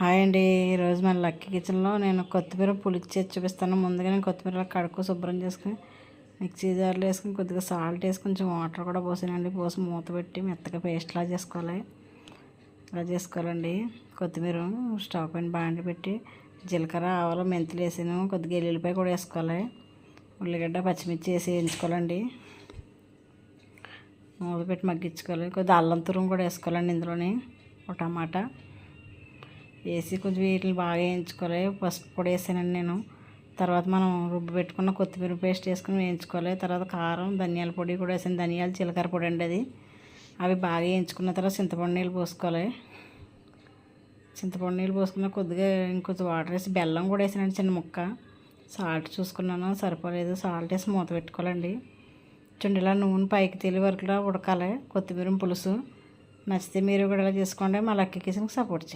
Hi అండి. ఈరోజు మన లక్కీ కిచెన్లో నేను కొత్తిమీర పులుసు చేసి చూపిస్తాను. ముందుగా నేను కొత్తిమీర కడుక్కు శుభ్రం చేసుకుని మిక్సీ జార్లో వేసుకుని కొద్దిగా సాల్ట్ వేసి కొంచెం వాటర్ కూడా పోసానండి. పోసి మూత పెట్టి మెత్తగా పేస్ట్లా చేసుకోవాలి. ఇలా చేసుకోవాలండి. కొత్తిమీర స్టవ్ పైన బాండి పెట్టి జీలకర్ర ఆవాలు మెంతులు వేసాను. కొద్దిగా ఎల్లుల్లిపాయ కూడా వేసుకోవాలి. ఉల్లిగడ్డ పచ్చిమిర్చి వేసి వేయించుకోవాలండి. మూత పెట్టి మగ్గించుకోవాలి. కొద్దిగా అల్లం తురుము కూడా వేసుకోవాలండి. ఇందులోని ఒక టమాటా వేసి కొంచెం వీటిని బాగా వేయించుకోవాలి. పసుపు పొడి వేసానండి నేను. తర్వాత మనం రుబ్బు పెట్టుకున్న కొత్తిమీర పేస్ట్ వేసుకుని వేయించుకోవాలి. తర్వాత కారం ధనియాల పొడి కూడా వేసాను. ధనియాలు జీలకర్ర పొడి అండి అది. అవి బాగా వేయించుకున్న తర్వాత చింతపండు నీళ్ళు పోసుకోవాలి. చింతపండు నీళ్ళు పోసుకున్న కొద్దిగా ఇంకొంచెం వాటర్ వేసి బెల్లం కూడా వేసానండి చిన్న ముక్క. సాల్ట్ చూసుకున్నాను సరిపోలేదు. సాల్ట్ వేసి మూత పెట్టుకోవాలండి. చూడండి ఇలా నూనె పైకి తేలి వరకు ఉడకాలి కొత్తిమీర పులుసు. నచ్చితే మీరు కూడా ఇలా చేసుకోండి. మా లక్కీ కిచెన్కి సపోర్ట్ చేయండి.